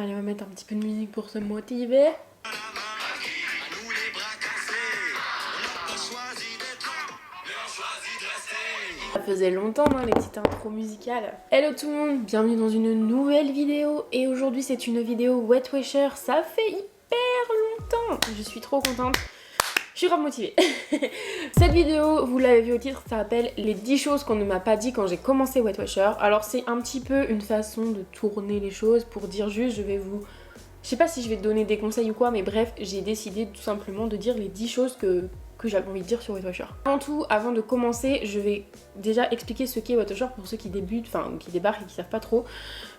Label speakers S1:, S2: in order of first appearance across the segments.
S1: Allez, on va mettre un petit peu de musique pour se motiver. Ça faisait longtemps, hein, les petites intros musicales. Hello tout le monde, bienvenue dans une nouvelle vidéo. Et aujourd'hui c'est une vidéo Weight Watcher. Ça fait hyper longtemps. Je suis trop contente. Je suis grave motivée. Cette vidéo, vous l'avez vu au titre, ça s'appelle les 10 choses qu'on ne m'a pas dit quand j'ai commencé Weight Watcher. Alors c'est un petit peu une façon de tourner les choses pour dire juste, je sais pas si je vais te donner des conseils ou quoi, mais bref, j'ai décidé tout simplement de dire les 10 choses que j'avais envie de dire sur Weight Watcher. Avant tout, avant de commencer, je vais déjà expliquer ce qu'est Weight Watcher pour ceux qui débutent, enfin qui débarquent et qui savent pas trop.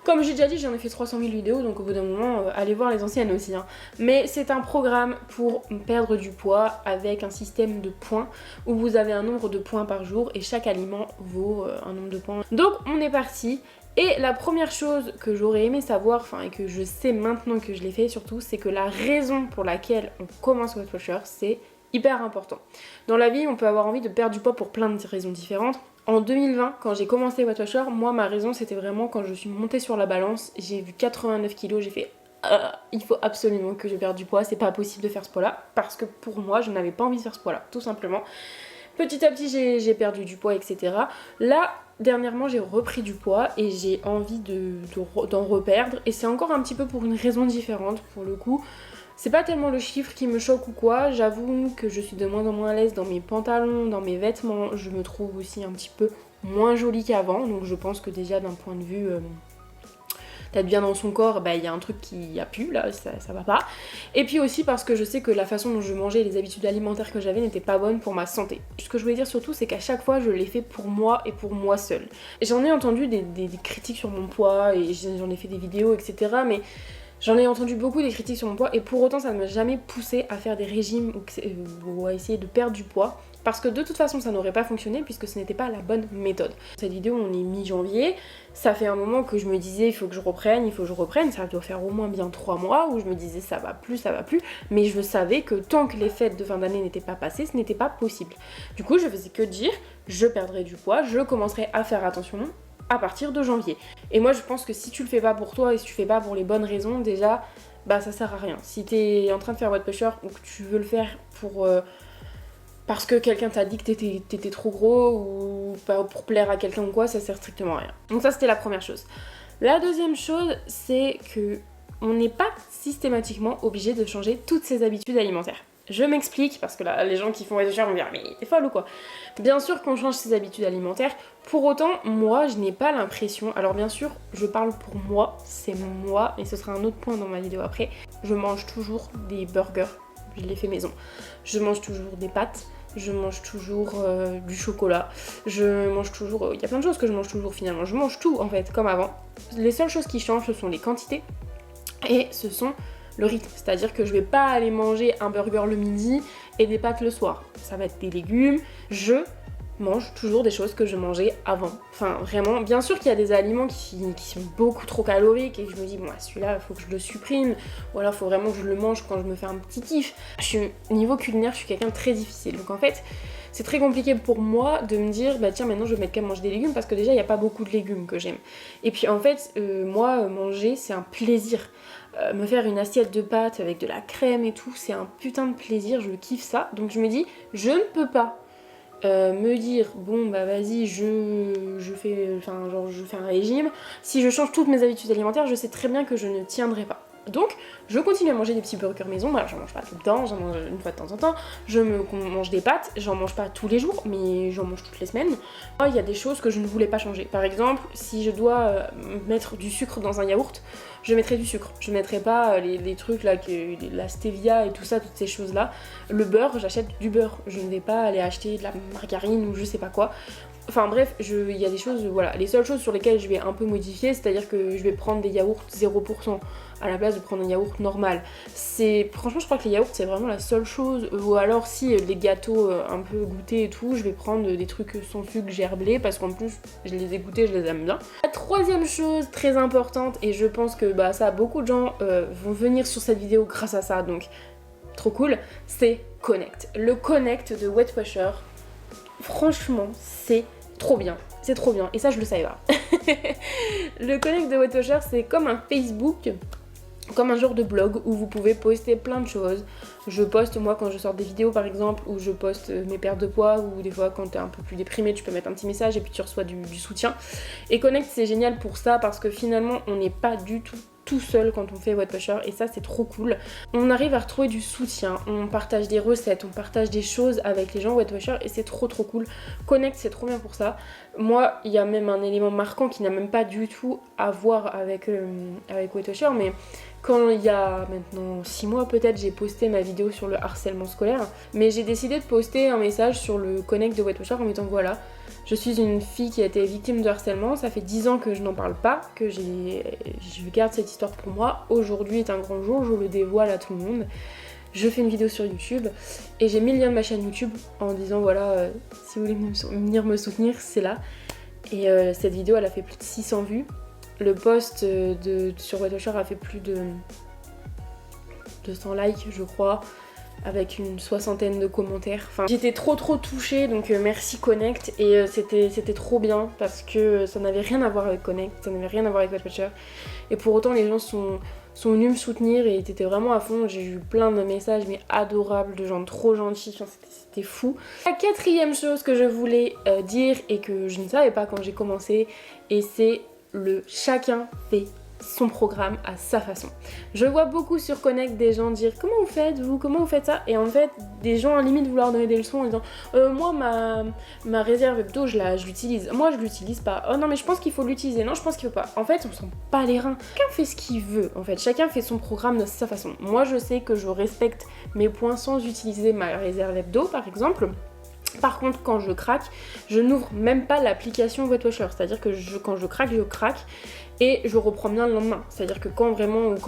S1: Comme j'ai déjà dit, j'en ai fait 300 000 vidéos, donc au bout d'un moment, allez voir les anciennes aussi. Hein. Mais c'est un programme pour perdre du poids avec un système de points où vous avez un nombre de points par jour et chaque aliment vaut un nombre de points. Donc on est parti. Et la première chose que j'aurais aimé savoir, et que je sais maintenant que je l'ai fait surtout, c'est que la raison pour laquelle on commence Weight Watcher, c'est hyper important. Dans la vie, on peut avoir envie de perdre du poids pour plein de raisons différentes. En 2020, quand j'ai commencé Weight Watcher, moi ma raison c'était vraiment quand je suis montée sur la balance, j'ai vu 89 kilos, j'ai fait il faut absolument que je perde du poids, c'est pas possible de faire ce poids-là, parce que pour moi je n'avais pas envie de faire ce poids-là, tout simplement. Petit à petit j'ai perdu du poids, etc. Là, dernièrement j'ai repris du poids et j'ai envie d'en reperdre, et c'est encore un petit peu pour une raison différente pour le coup. C'est pas tellement le chiffre qui me choque ou quoi, j'avoue que je suis de moins en moins à l'aise dans mes pantalons, dans mes vêtements, je me trouve aussi un petit peu moins jolie qu'avant, donc je pense que déjà d'un point de vue d'être bien dans son corps, il y a un truc qui a pu là, ça va pas. Et puis aussi parce que je sais que la façon dont je mangeais et les habitudes alimentaires que j'avais n'étaient pas bonnes pour ma santé. Ce que je voulais dire surtout, c'est qu'à chaque fois je l'ai fait pour moi et pour moi seule. J'en ai entendu des critiques sur mon poids et j'en ai fait des vidéos, etc. Mais j'en ai entendu beaucoup des critiques sur mon poids et pour autant ça ne m'a jamais poussée à faire des régimes ou à essayer de perdre du poids, parce que de toute façon ça n'aurait pas fonctionné puisque ce n'était pas la bonne méthode. Cette vidéo on est mi-janvier, ça fait un moment que je me disais il faut que je reprenne, ça doit faire au moins bien 3 mois où je me disais ça va plus, mais je savais que tant que les fêtes de fin d'année n'étaient pas passées, ce n'était pas possible. Du coup je faisais que dire je perdrai du poids, je commencerai à faire attention à partir de janvier. Et moi je pense que si tu le fais pas pour toi et si tu fais pas pour les bonnes raisons, déjà ça sert à rien. Si t'es en train de faire Weight Watcher ou que tu veux le faire pour parce que quelqu'un t'a dit que t'étais trop gros ou pas pour plaire à quelqu'un ou quoi, ça sert strictement à rien. Donc ça c'était la première chose. La deuxième chose, c'est que on n'est pas systématiquement obligé de changer toutes ses habitudes alimentaires. Je m'explique, parce que là, les gens qui font Weight Watcher vont me dire mais t'es folle ou quoi? Bien sûr qu'on change ses habitudes alimentaires, pour autant, moi, je n'ai pas l'impression, alors bien sûr, je parle pour moi, c'est moi, et ce sera un autre point dans ma vidéo après, je mange toujours des burgers, je les fais maison, je mange toujours des pâtes, je mange toujours du chocolat, je mange toujours, il y a plein de choses que je mange toujours finalement, je mange tout en fait, comme avant. Les seules choses qui changent, ce sont les quantités, et ce sont le rythme, c'est-à-dire que je vais pas aller manger un burger le midi et des pâtes le soir. Ça va être des légumes, je mange toujours des choses que je mangeais avant. Enfin vraiment, bien sûr qu'il y a des aliments qui sont beaucoup trop caloriques et que je me dis bon celui-là il faut que je le supprime, ou alors il faut vraiment que je le mange quand je me fais un petit kiff. Niveau culinaire, je suis quelqu'un de très difficile, donc en fait c'est très compliqué pour moi de me dire tiens maintenant je vais mettre qu'à manger des légumes, parce que déjà il n'y a pas beaucoup de légumes que j'aime. Et puis en fait moi manger c'est un plaisir. Me faire une assiette de pâtes avec de la crème et tout, c'est un putain de plaisir, je kiffe ça. Donc je me dis, je ne peux pas me dire, bon vas-y, je fais un régime. Si je change toutes mes habitudes alimentaires, je sais très bien que je ne tiendrai pas. Donc je continue à manger des petits burgers maison, j'en mange pas tout le temps, j'en mange une fois de temps en temps, mange des pâtes, j'en mange pas tous les jours, mais j'en mange toutes les semaines. Il y a des choses que je ne voulais pas changer. Par exemple, si je dois mettre du sucre dans un yaourt, je mettrai du sucre. Je mettrai pas les trucs là, la stevia et tout ça, toutes ces choses là. Le beurre, j'achète du beurre. Je ne vais pas aller acheter de la margarine ou je sais pas quoi. Enfin bref, il y a des choses, voilà. Les seules choses sur lesquelles je vais un peu modifier, c'est-à-dire que je vais prendre des yaourts 0% à la place de prendre un yaourt normal. Franchement, je crois que les yaourts, c'est vraiment la seule chose. Ou alors, si les gâteaux un peu goûtés et tout, je vais prendre des trucs sans sucre gerblés, parce qu'en plus, je les ai goûtés, je les aime bien. La troisième chose très importante, et je pense que ça, beaucoup de gens vont venir sur cette vidéo grâce à ça, donc trop cool, c'est Connect. Le Connect de Weight Watcher, franchement, c'est trop bien. C'est trop bien, et ça je le savais pas. Le Connect de Weight Watcher, c'est comme un Facebook, comme un genre de blog où vous pouvez poster plein de choses. Je poste moi quand je sors des vidéos par exemple, ou je poste mes pertes de poids, ou des fois quand t'es un peu plus déprimé tu peux mettre un petit message et puis tu reçois du soutien. Et Connect c'est génial pour ça parce que finalement on n'est pas du tout seul quand on fait Weight Watchers et ça c'est trop cool. On arrive à retrouver du soutien, on partage des recettes, on partage des choses avec les gens Weight Watchers et c'est trop cool. Connect c'est trop bien pour ça. Moi il y a même un élément marquant qui n'a même pas du tout à voir avec Weight Watchers, mais quand il y a maintenant 6 mois peut-être, j'ai posté ma vidéo sur le harcèlement scolaire, mais j'ai décidé de poster un message sur le Connect de Weight Watchers en mettant voilà, je suis une fille qui a été victime de harcèlement, ça fait 10 ans que je n'en parle pas, que je garde cette histoire pour moi, aujourd'hui est un grand jour, je le dévoile à tout le monde. Je fais une vidéo sur YouTube et j'ai mis le lien de ma chaîne YouTube en disant voilà, si vous voulez venir me soutenir, c'est là. Et cette vidéo elle a fait plus de 600 vues. Le post sur Weight Watchers a fait plus de 200 likes je crois, avec une 60aine de commentaires. Enfin, j'étais trop touchée, donc merci Connect. Et c'était trop bien parce que ça n'avait rien à voir avec Connect, ça n'avait rien à voir avec Weight Watchers. Et pour autant les gens sont venus me soutenir et étaient vraiment à fond. J'ai eu plein de messages mais adorables, de gens trop gentils, enfin, c'était fou. La quatrième chose que je voulais dire et que je ne savais pas quand j'ai commencé, et c'est le chacun fait son programme à sa façon. Je vois beaucoup sur Connect des gens dire comment vous faites vous, comment vous faites ça, et en fait des gens à limite vouloir donner des leçons en disant moi ma réserve hebdo je l'utilise, moi je l'utilise pas, oh non mais je pense qu'il faut l'utiliser, non je pense qu'il faut pas. En fait on sent pas les reins, chacun fait ce qu'il veut en fait, chacun fait son programme de sa façon. Moi je sais que je respecte mes points sans utiliser ma réserve hebdo par exemple. Par contre, quand je craque, je n'ouvre même pas l'application Weight Watchers. C'est-à-dire que quand je craque et je reprends bien le lendemain. C'est-à-dire que quand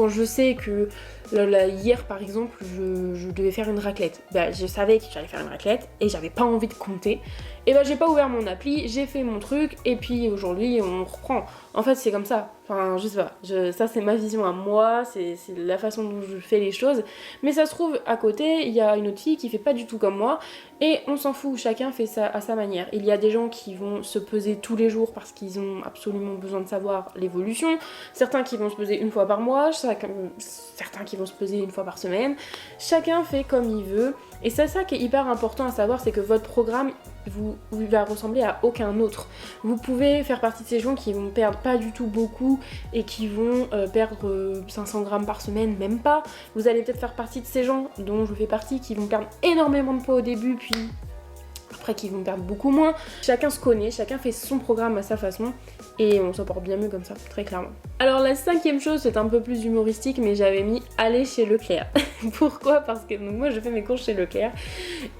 S1: je sais que hier par exemple, je devais faire une raclette. Bah, je savais que j'allais faire une raclette et j'avais pas envie de compter. Et bah j'ai pas ouvert mon appli, j'ai fait mon truc et puis aujourd'hui on reprend. En fait c'est comme ça. Enfin je sais pas, ça c'est ma vision à moi, c'est la façon dont je fais les choses. Mais ça se trouve à côté, il y a une autre fille qui fait pas du tout comme moi et on s'en fout, chacun fait ça à sa manière. Il y a des gens qui vont se peser tous les jours parce qu'ils ont absolument besoin de savoir l'évolution, certains qui vont se peser une fois par mois, certains qui vont se peser une fois par semaine. Chacun fait comme il veut et c'est ça qui est hyper important à savoir, c'est que votre programme il va ressembler à aucun autre. Vous pouvez faire partie de ces gens qui vont perdre pas du tout beaucoup et qui vont perdre 500 grammes par semaine, même pas. Vous allez peut-être faire partie de ces gens dont je fais partie qui vont perdre énormément de poids au début puis après qui vont perdre beaucoup moins. Chacun se connaît, chacun fait son programme à sa façon et on s'en porte bien mieux comme ça, très clairement. Alors la cinquième chose, c'est un peu plus humoristique, mais j'avais mis aller chez Leclerc. Pourquoi ? Parce que donc, moi je fais mes courses chez Leclerc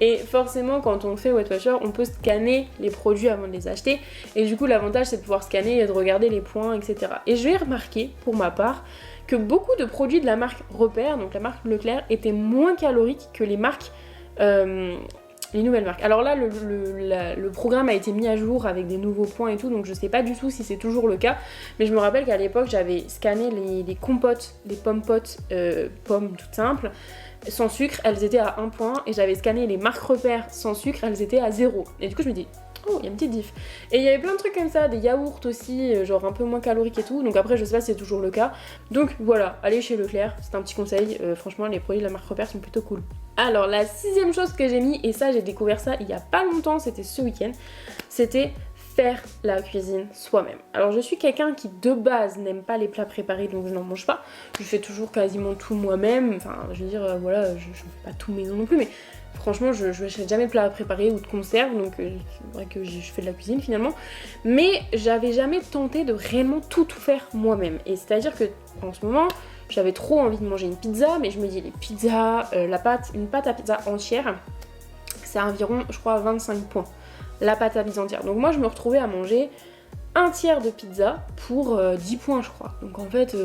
S1: et forcément quand on fait Weight Watchers, on peut scanner les produits avant de les acheter et du coup l'avantage c'est de pouvoir scanner et de regarder les points, etc. Et j'ai remarqué pour ma part que beaucoup de produits de la marque Repère, donc la marque Leclerc, étaient moins caloriques que les marques les nouvelles marques. Alors là, le programme a été mis à jour avec des nouveaux points et tout, donc je sais pas du tout si c'est toujours le cas, mais je me rappelle qu'à l'époque, j'avais scanné les compotes, les pommes-potes, pommes toutes simples, sans sucre, elles étaient à 1 point, et j'avais scanné les marques Repères sans sucre, elles étaient à 0. Et du coup, je me dis, oh, il y a une petite diff. Et il y avait plein de trucs comme ça, des yaourts aussi, genre un peu moins caloriques et tout, donc après, je sais pas si c'est toujours le cas. Donc voilà, allez chez Leclerc, c'est un petit conseil, franchement, les produits de la marque Repère sont plutôt cool. Alors la sixième chose que j'ai mis, et ça j'ai découvert ça il y a pas longtemps, c'était ce week-end, c'était faire la cuisine soi-même. Alors je suis quelqu'un qui de base n'aime pas les plats préparés, donc je n'en mange pas. Je fais toujours quasiment tout moi-même, enfin je veux dire voilà, je fais pas tout maison non plus, mais franchement je n'achète jamais de plats préparés ou de conserve, donc c'est vrai que je fais de la cuisine finalement. Mais j'avais jamais tenté de réellement tout faire moi-même. Et c'est-à-dire que en ce moment, j'avais trop envie de manger une pizza, mais je me dis les pizzas, une pâte à pizza entière, c'est environ, je crois, 25 points. La pâte à pizza entière. Donc moi, je me retrouvais à manger un tiers de pizza pour 10 points, je crois. Donc en fait,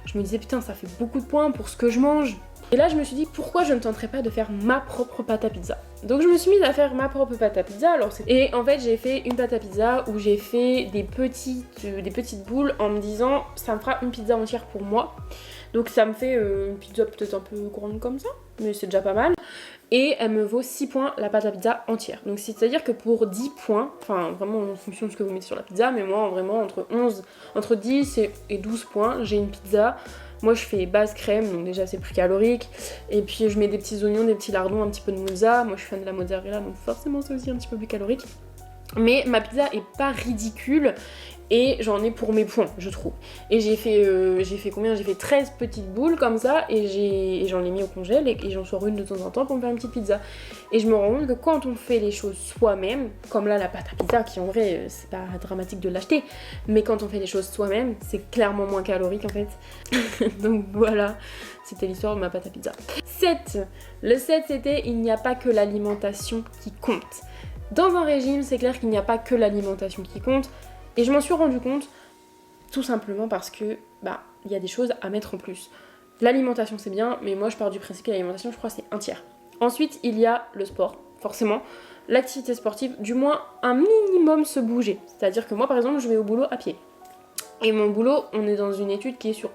S1: je me disais, putain, ça fait beaucoup de points pour ce que je mange. Et là, je me suis dit, pourquoi je ne tenterais pas de faire ma propre pâte à pizza ? Donc je me suis mise à faire ma propre pâte à pizza. Et en fait, j'ai fait une pâte à pizza où j'ai fait des petites boules en me disant, ça me fera une pizza entière pour moi. Donc ça me fait une pizza peut-être un peu grande comme ça, mais c'est déjà pas mal. Et elle me vaut 6 points la pâte à pizza entière. Donc c'est-à-dire que pour 10 points, enfin vraiment en fonction de ce que vous mettez sur la pizza, mais moi vraiment entre 10 et 12 points, j'ai une pizza Moi je fais base crème, donc déjà c'est plus calorique. Et puis je mets des petits oignons, des petits lardons, un petit peu de mozza. Moi je suis fan de la mozzarella, donc forcément c'est aussi un petit peu plus calorique. Mais ma pizza est pas ridicule et j'en ai pour mes points, je trouve. Et j'ai fait combien? J'ai fait 13 petites boules comme ça et j'en ai mis au congèle et j'en sors une de temps en temps pour me faire une petite pizza. Et je me rends compte que quand on fait les choses soi-même, comme là la pâte à pizza qui en vrai c'est pas dramatique de l'acheter, mais quand on fait les choses soi-même, c'est clairement moins calorique en fait. Donc voilà, c'était l'histoire de ma pâte à pizza. 7. Le 7 c'était il n'y a pas que l'alimentation qui compte. Dans un régime, c'est clair qu'il n'y a pas que l'alimentation qui compte. Et je m'en suis rendu compte tout simplement parce que il y a des choses à mettre en plus. L'alimentation c'est bien, mais moi je pars du principe que l'alimentation je crois c'est un tiers. Ensuite il y a le sport, forcément. L'activité sportive, du moins un minimum se bouger. C'est-à-dire que moi par exemple je vais au boulot à pied. Et mon boulot, on est dans une étude qui est sur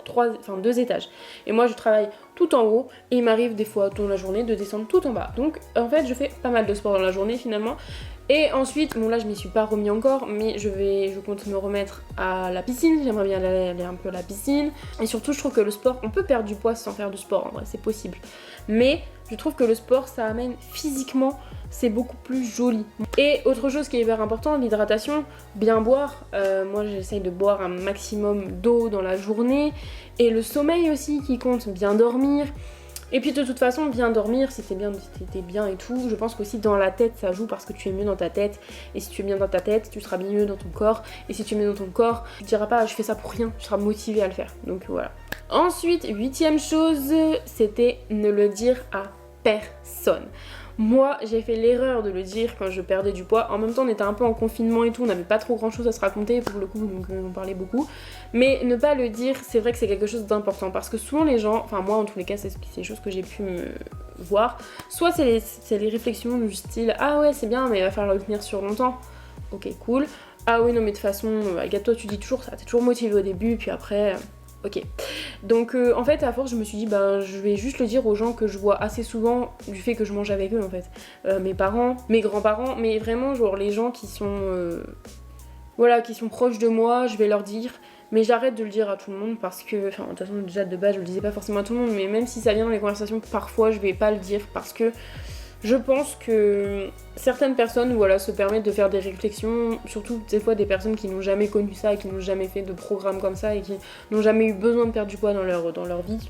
S1: 2 étages. Et moi je travaille tout en haut et il m'arrive des fois dans la journée de descendre tout en bas. Donc en fait je fais pas mal de sport dans la journée finalement. Et ensuite, bon là je m'y suis pas remis encore, mais je compte me remettre à la piscine, j'aimerais bien aller un peu à la piscine. Et surtout je trouve que le sport, on peut perdre du poids sans faire du sport en vrai, c'est possible. Mais je trouve que le sport ça amène physiquement, c'est beaucoup plus joli. Et autre chose qui est hyper important, l'hydratation, bien boire. Moi j'essaye de boire un maximum d'eau dans la journée. Et le sommeil aussi qui compte, bien dormir. Et puis de toute façon, bien dormir, si t'es bien et tout, je pense qu'aussi dans la tête ça joue parce que tu es mieux dans ta tête. Et si tu es bien dans ta tête, tu seras mieux dans ton corps. Et si tu es mieux dans ton corps, tu te diras pas je fais ça pour rien, tu seras motivé à le faire. Donc voilà. Ensuite, 8ème chose, c'était ne le dire à personne. Moi, j'ai fait l'erreur de le dire quand je perdais du poids. En même temps, on était un peu en confinement et tout, on n'avait pas trop grand chose à se raconter pour le coup, donc on parlait beaucoup. Mais ne pas le dire, c'est vrai que c'est quelque chose d'important parce que souvent les gens, enfin moi en tous les cas, c'est des choses que j'ai pu voir. Soit c'est les réflexions du style ah ouais, c'est bien, mais il va falloir le tenir sur longtemps. Ok, cool. Ah oui, non, mais de toute façon, Agathe, toi tu dis toujours ça, t'es toujours motivée au début, puis après. Ok. Donc en fait à force je me suis dit je vais juste le dire aux gens que je vois assez souvent du fait que je mange avec eux en fait. Mes parents, mes grands-parents, mais vraiment genre les gens qui sont qui sont proches de moi, je vais leur dire. Mais j'arrête de le dire à tout le monde parce que, enfin de toute façon déjà de base je le disais pas forcément à tout le monde, mais même si ça vient dans les conversations parfois je vais pas le dire parce que je pense que certaines personnes se permettent de faire des réflexions, surtout des fois des personnes qui n'ont jamais connu ça et qui n'ont jamais fait de programme comme ça et qui n'ont jamais eu besoin de perdre du poids dans leur vie.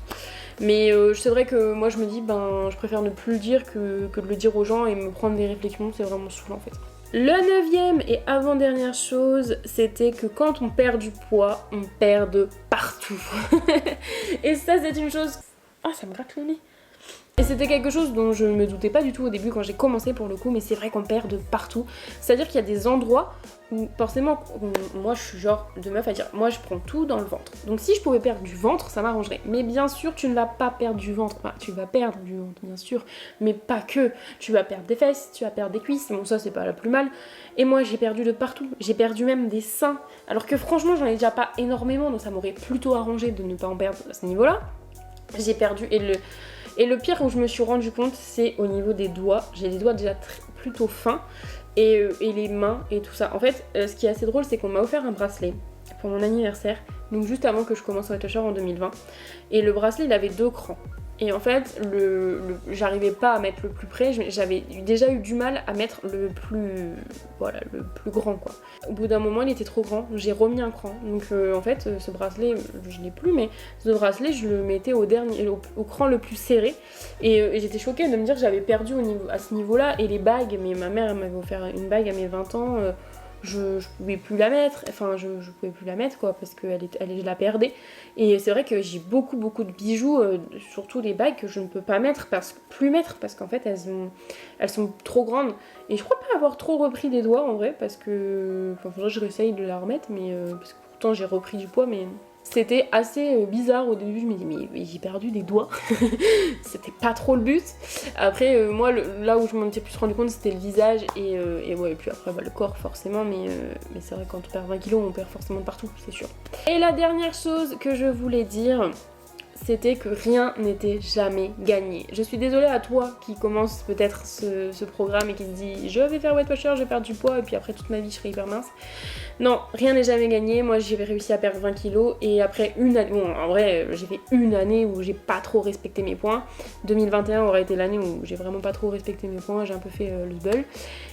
S1: Mais c'est vrai que moi je me dis je préfère ne plus le dire que de le dire aux gens et me prendre des réflexions, c'est vraiment saoulant en fait. Le 9ème et avant-dernière chose, c'était que quand on perd du poids, on perd de partout. Et ça c'est une chose... Ah ça me gratte le nez. Et c'était quelque chose dont je ne me doutais pas du tout au début quand j'ai commencé pour le coup, mais c'est vrai qu'on perd de partout. C'est-à-dire qu'il y a des endroits où forcément, moi je suis genre de meuf à dire, moi je prends tout dans le ventre. Donc si je pouvais perdre du ventre, ça m'arrangerait. Mais bien sûr, tu ne vas pas perdre du ventre. Enfin, tu vas perdre du ventre, bien sûr, mais pas que. Tu vas perdre des fesses, tu vas perdre des cuisses, bon ça c'est pas la plus mal. Et moi j'ai perdu de partout. J'ai perdu même des seins. Alors que franchement, j'en ai déjà pas énormément, donc ça m'aurait plutôt arrangé de ne pas en perdre à ce niveau-là. J'ai perdu et le pire où je me suis rendu compte, c'est au niveau des doigts. J'ai des doigts déjà plutôt fins et les mains et tout ça. En fait, ce qui est assez drôle, c'est qu'on m'a offert un bracelet pour mon anniversaire, donc juste avant que je commence Weight Watchers en 2020. Et le bracelet, il avait 2 crans. Et en fait, j'arrivais pas à mettre le plus près, j'avais déjà eu du mal à mettre le plus grand quoi. Au bout d'un moment, il était trop grand, j'ai remis un cran. Donc en fait, ce bracelet, je l'ai plus, mais ce bracelet, je le mettais au cran le plus serré. Et j'étais choquée de me dire que j'avais perdu à ce niveau-là. Et les bagues, mais ma mère m'avait offert une bague à mes 20 ans. Je pouvais plus la mettre, je pouvais plus la mettre quoi parce que je la perdais. Et c'est vrai que j'ai beaucoup de bijoux, surtout les bagues que je ne peux pas mettre parce qu'en fait elles sont trop grandes. Et je crois pas avoir trop repris des doigts en vrai parce que faudrait que je réessaye de la remettre, mais parce que pourtant j'ai repris du poids, mais c'était assez bizarre au début. Je me dis mais j'ai perdu des doigts. C'était pas trop le but. Après moi là où je m'en étais plus rendu compte c'était le visage et puis après le corps forcément, mais c'est vrai que quand on perd 20 kilos on perd forcément de partout, c'est sûr. Et la dernière chose que je voulais dire, c'était que rien n'était jamais gagné. Je suis désolée à toi qui commence peut-être ce programme et qui te dit je vais faire Weight Watchers, je vais perdre du poids et puis après toute ma vie je serai hyper mince. Non, rien n'est jamais gagné. Moi j'ai réussi à perdre 20 kilos et après une année, bon en vrai j'ai fait une année où j'ai pas trop respecté mes points. 2021 aurait été l'année où j'ai vraiment pas trop respecté mes points, j'ai un peu fait le sbeul.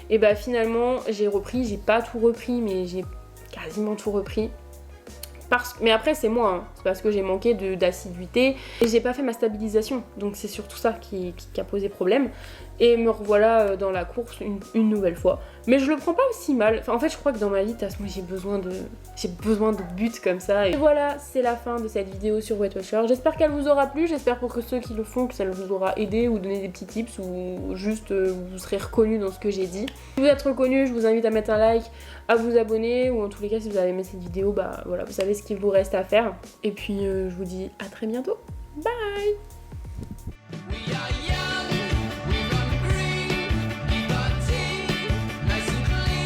S1: Et bah finalement j'ai repris, j'ai pas tout repris mais j'ai quasiment tout repris. Mais après c'est moi, hein. C'est parce que j'ai manqué d'assiduité et j'ai pas fait ma stabilisation, donc c'est surtout ça qui a posé problème. Et me revoilà dans la course une nouvelle fois. Mais je le prends pas aussi mal. Enfin, en fait je crois que dans ma vie moi j'ai besoin de buts comme ça. Et voilà, c'est la fin de cette vidéo sur Weight Watchers. J'espère qu'elle vous aura plu, j'espère pour que ceux qui le font que ça vous aura aidé ou donné des petits tips ou juste vous serez reconnus dans ce que j'ai dit. Si vous êtes reconnus, je vous invite à mettre un like, à vous abonner ou en tous les cas si vous avez aimé cette vidéo, bah voilà, vous savez ce qu'il vous reste à faire. Et puis je vous dis à très bientôt. Bye!